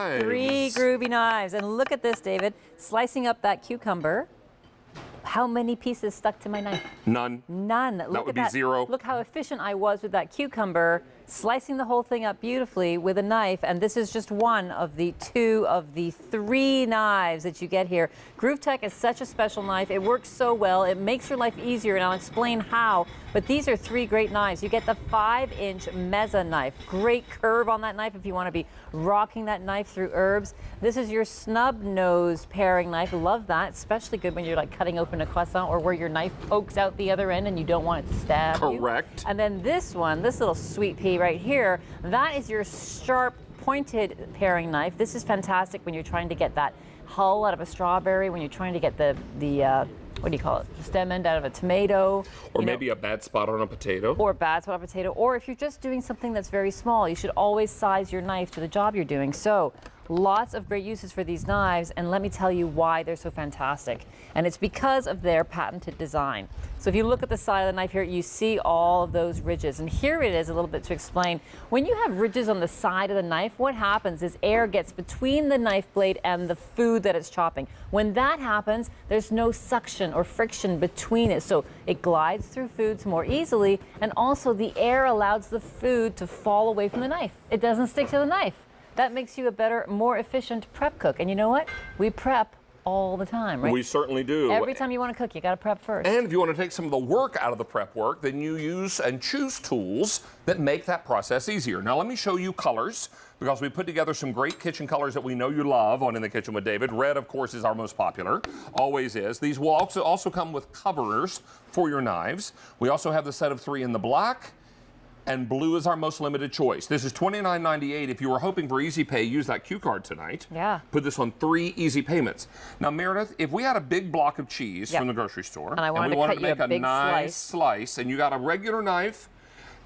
knives. 3 groovy knives. And look at this, David. Slicing up that cucumber. How many pieces stuck to my knife? None. None. That would be 0. Look how efficient I was with that cucumber, slicing the whole thing up beautifully with a knife. And this is just one of the 2 of the 3 knives that you get here. Groovetech is such a special knife. It works so well. It makes your life easier, and I'll explain how. But these are 3 great knives. You get the 5-inch mezza knife. Great curve on that knife if you want to be rocking that knife through herbs. This is your snub nose paring knife. Love that. Especially good when you're like cutting open a croissant or where your knife pokes out the other end and you don't want it to stab you. Correct. And then this one, this little sweet pea right here, that is your sharp pointed paring knife. This is fantastic when you're trying to get that hull out of a strawberry, when you're trying to get the what do you call it? The stem end out of a tomato. Or maybe a bad spot on a potato. Or a bad spot on a potato. Or if you're just doing something that's very small, you should always size your knife to the job you're doing. So lots of great uses for these knives, and let me tell you why they're so fantastic. And it's because of their patented design. So if you look at the side of the knife here, you see all of those ridges. And here it is a little bit to explain. When you have ridges on the side of the knife, what happens is air gets between the knife blade and the food that it's chopping. When that happens, there's no suction or friction between it. So it glides through foods more easily, and also the air allows the food to fall away from the knife. It doesn't stick to the knife. That makes you a better, more efficient prep cook. And you know what? We prep all the time, right? We certainly do. Every time you want to cook, you got to prep first. And if you want to take some of the work out of the prep work, then you use and choose tools that make that process easier. Now let me show you colors, because we put together some great kitchen colors that we know you love on In the Kitchen with David. Red, of course, is our most popular, always is. These will also come with coverers for your knives. We also have the set of 3 in the black, and blue is our most limited choice. This is $29.98. If you were hoping for easy pay, use that Q card tonight. Yeah. Put this on 3 easy payments. Now, Meredith, if we had a big block of cheese from the grocery store, and I wanted we wanted to to cut make you a big nice slice, and you got a regular knife,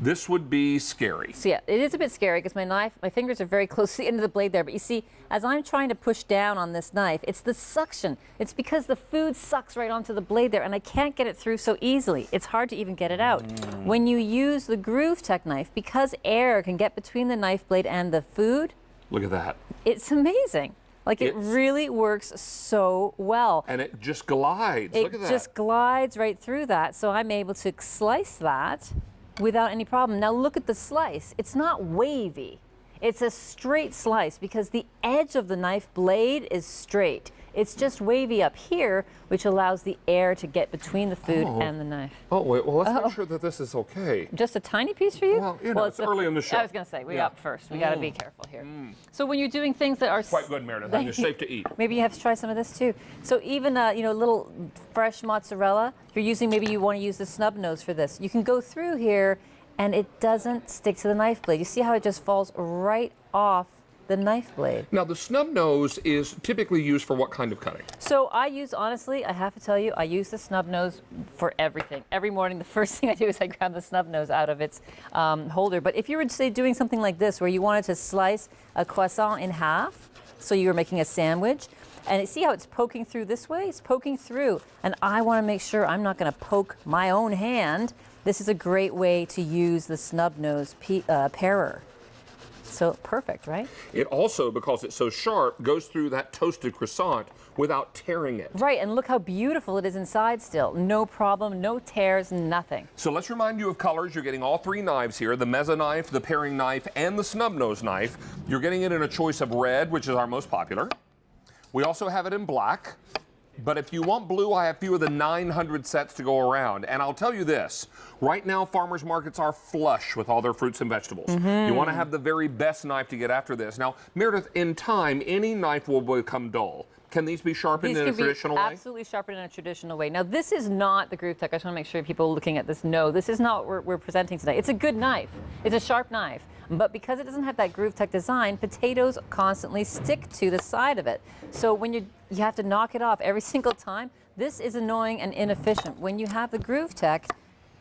this would be scary. So yeah, it is a bit scary because my fingers are very close to the end of the blade there. But you see, as I'm trying to push down on this knife, it's the suction. It's because the food sucks right onto the blade there, and I can't get it through so easily. It's hard to even get it out. When you use the Groovetech knife, because air can get between the knife blade and the food. Look at that. It's amazing. Like, it really works so well. And it just glides. Look at that. It just glides right through that, so I'm able to slice that without any problem. Now look at the slice. It's not wavy. It's a straight slice because the edge of the knife blade is straight. It's just wavy up here, which allows the air to get between the food and the knife. Oh, wait, well, let's make sure that this is okay. Just a tiny piece for you? Well, you know, it's early in the show. I was going to say, we up first. We got to be careful here. So when you're doing things that are Quite good, Meredith. And it's safe to eat. Maybe you have to try some of this too. So even you know, little fresh mozzarella, if you're using, maybe you want to use the snub nose for this. You can go through here and it doesn't stick to the knife blade. You see how it just falls right off the knife blade. Now, the snub nose is typically used for what kind of cutting? So I use, honestly, I have to tell you, I use the snub nose for everything. Every morning, the first thing I do is I grab the snub nose out of its holder. But if you were, say, doing something like this, where you wanted to slice a croissant in half, so you were making a sandwich, and see how it's poking through this way? It's poking through. And I want to make sure I'm not going to poke my own hand. This is a great way to use the snub nose parer. So perfect, right? It also, because it's so sharp, goes through that toasted croissant without tearing it. Right, and look how beautiful it is inside still. No problem, no tears, nothing. So let's remind you of colors. You're getting all 3 knives here, the mezza knife, the paring knife, and the snub nose knife. You're getting it in a choice of red, which is our most popular. We also have it in black. But if you want blue, I have fewer than 900 sets to go around. And I'll tell you this, right now farmers markets are flush with all their fruits and vegetables. You want to have the very best knife to get after this. Now, Meredith, in time, any knife will become dull. Can these be sharpened in a traditional way? Absolutely sharpened in a traditional way. Now, this is not the Groovetech. I just want to make sure people looking at this know this is not what we're presenting today. It's a good knife. It's a sharp knife. But because it doesn't have that Groovetech design, potatoes constantly stick to the side of it. So when you have to knock it off every single time, this is annoying and inefficient. When you have the Groovetech,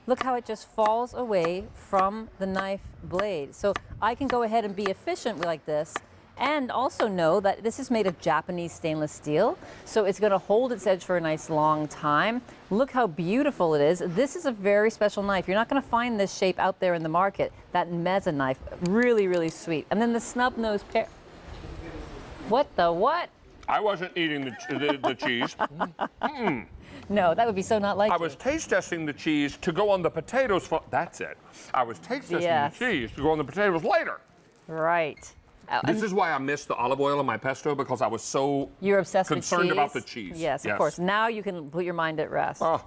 look how it just falls away from the knife blade. So I can go ahead and be efficient like this, and also know that this is made of Japanese stainless steel, so it's going to hold its edge for a nice long time. Look how beautiful it is. This is a very special knife. You're not going to find this shape out there in the market. That mezza knife, really, really sweet. And then the snub nose What the what? I wasn't eating the cheese. No, that would be so not like I you. was taste testing the cheese to go on the potatoes. That's it. I was taste testing Yes. the cheese to go on the potatoes later. Right. This is why I missed the olive oil in my pesto, because I was so You're obsessed concerned with cheese. about the cheese. Yes, of course. Now you can put your mind at rest. Oh,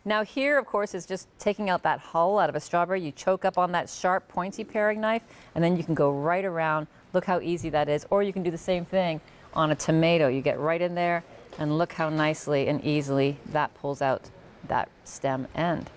Now here, of course, is just taking out that hull out of a strawberry. You choke up on that sharp, pointy paring knife, and then you can go right around. Look how easy that is. Or you can do the same thing on a tomato. You get right in there, and look how nicely and easily that pulls out that stem end.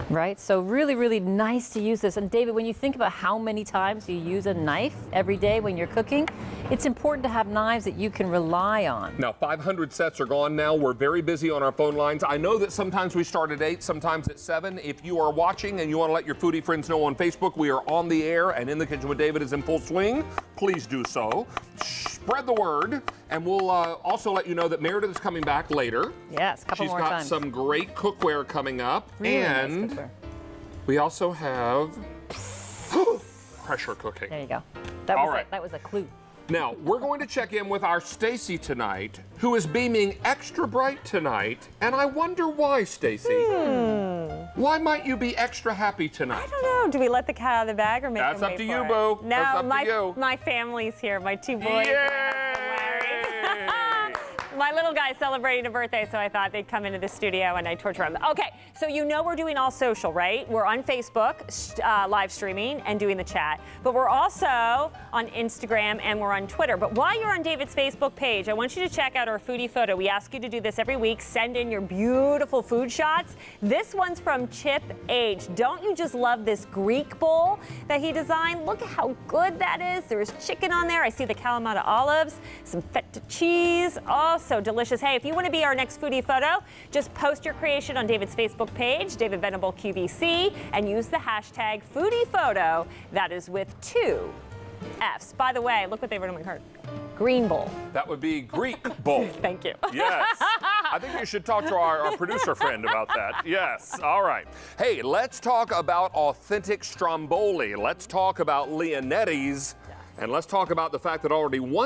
Right? So really, really nice to use this. And David, when you think about how many times you use a knife every day when you're cooking, it's important to have knives that you can rely on. now 500 sets are gone now. We're very busy on our phone lines. I know that sometimes we start at 8, sometimes at 7. If you are watching and you want to let your foodie friends know on Facebook, we are on the air and In the Kitchen with David is in full swing. Please do so. Spread the word. And we'll also let you know that Meredith is coming back later. Yes, a couple more times. She's got some great cookware coming up. Really nice and cookware. we also have pressure cooking. There you go. All right. That was a clue. Now, we're going to check in with our Stacy tonight, who is beaming extra bright tonight. And I wonder why, Stacy. Why might you be extra happy tonight? I don't know. Do we let the cat out of the bag or make That's them up wait to for you, it? boo. No, That's up to you. my family's here. My 2 boys. Yay! My little guy's celebrating a birthday, so I thought they'd come into the studio and I'd torture them. Okay, so you know we're doing all social, right? We're on Facebook, live streaming and doing the chat. But we're also on Instagram and we're on Twitter. But while you're on David's Facebook page, I want you to check out our foodie photo. We ask you to do this every week. Send in your beautiful food shots. This one's from Chip H. Don't you just love this Greek bowl that he designed? Look at how good that is. There's chicken on there. I see the Kalamata olives, some feta cheese. Oh, so delicious. Hey, if you want to be our next foodie photo, just post your creation on David's Facebook page, David Venable QVC, and use the hashtag foodie photo. That is with 2 F's. By the way, look what they wrote on my card. Green bowl. That would be Greek bowl. Thank you. Yes. I think you should talk to our producer friend about that. Yes. All right. Hey, let's talk about authentic stromboli. Let's talk about Leonetti's. And let's talk about the fact that already one